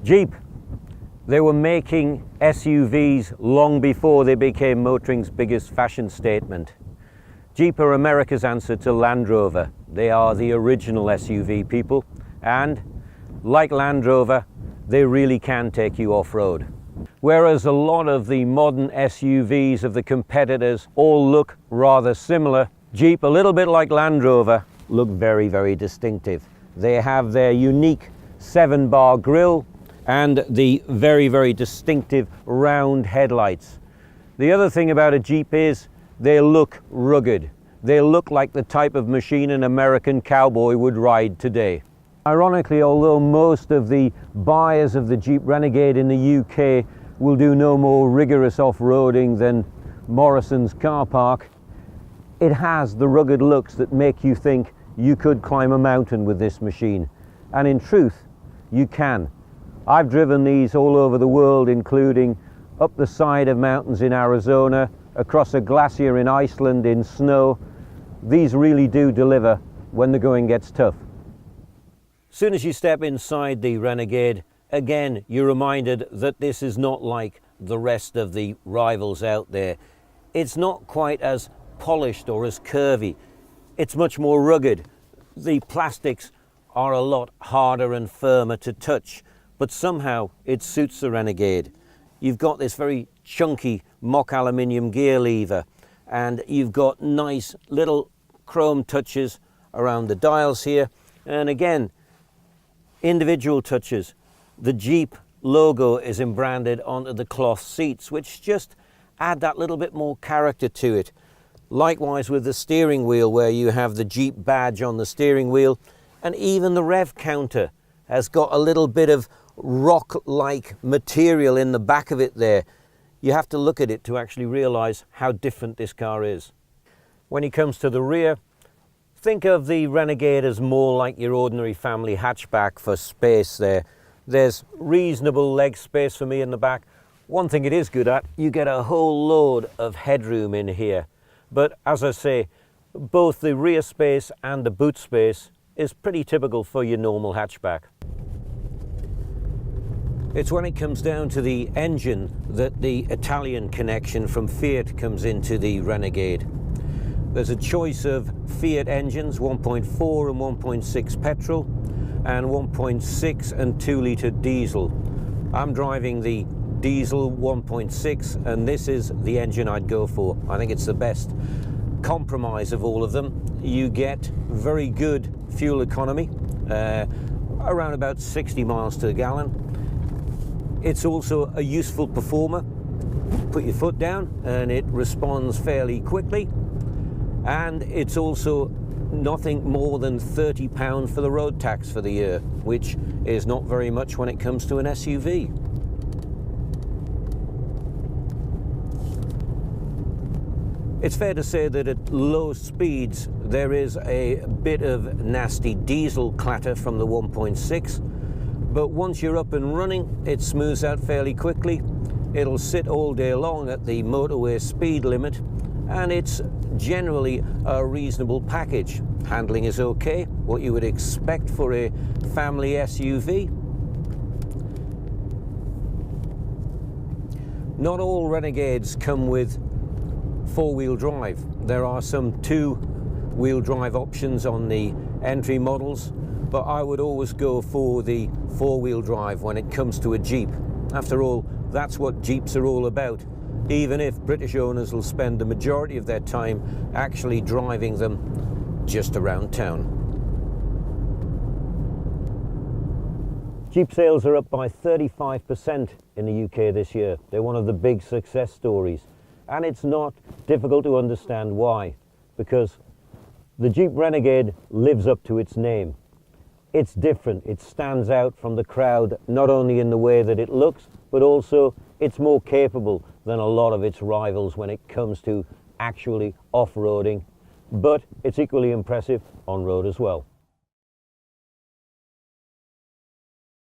Jeep, they were making SUVs long before they became motoring's biggest fashion statement. Jeep are America's answer to Land Rover. They are the original SUV people, and like Land Rover, they really can take you off-road. Whereas a lot of the modern SUVs of the competitors all look rather similar, Jeep, a little bit like Land Rover, look very, very distinctive. They have their unique 7-bar grille and the very, very distinctive round headlights. The other thing about a Jeep is they look rugged. They look like the type of machine an American cowboy would ride today. Ironically, although most of the buyers of the Jeep Renegade in the UK will do no more rigorous off-roading than Morrison's car park, it has the rugged looks that make you think you could climb a mountain with this machine. And in truth, you can. I've driven these all over the world, including up the side of mountains in Arizona, across a glacier in Iceland in snow. These really do deliver when the going gets tough. As soon as you step inside the Renegade, again, you're reminded that this is not like the rest of the rivals out there. It's not quite as polished or as curvy. It's much more rugged. The plastics are a lot harder and firmer to touch, but somehow it suits the Renegade. You've got this very chunky mock aluminium gear lever, and you've got nice little chrome touches around the dials here, and again, individual touches. The Jeep logo is embranded onto the cloth seats, which just add that little bit more character to it. Likewise with the steering wheel, where you have the Jeep badge on the steering wheel, and even the rev counter has got a little bit of rock-like material in the back of it there. You have to look at it to actually realize how different this car is. When it comes to the rear, think of the Renegade as more like your ordinary family hatchback for space there. There's reasonable leg space for me in the back. One thing it is good at, you get a whole load of headroom in here. But as I say, both the rear space and the boot space is pretty typical for your normal hatchback. It's when it comes down to the engine that the Italian connection from Fiat comes into the Renegade. There's a choice of Fiat engines, 1.4 and 1.6 petrol, and 1.6 and 2-litre diesel. I'm driving the diesel 1.6, and this is the engine I'd go for. I think it's the best compromise of all of them. You get very good fuel economy, around about 60 miles to the gallon. It's also a useful performer. Put your foot down and it responds fairly quickly, and it's also nothing more than £30 for the road tax for the year, which is not very much when it comes to an SUV. It's fair to say that at low speeds there is a bit of nasty diesel clatter from the 1.6, but once you're up and running, it smooths out fairly quickly. It'll sit all day long at the motorway speed limit, and it's generally a reasonable package. Handling is okay, what you would expect for a family SUV. Not all Renegades come with four-wheel drive. There are some two-wheel drive options on the entry models, but I would always go for the four-wheel drive when it comes to a Jeep. After all, that's what Jeeps are all about, even if British owners will spend the majority of their time actually driving them just around town. Jeep sales are up by 35% in the UK this year. They're one of the big success stories. And it's not difficult to understand why, because the Jeep Renegade lives up to its name. It's different, it stands out from the crowd, not only in the way that it looks, but also it's more capable than a lot of its rivals when it comes to actually off-roading, but it's equally impressive on road as well.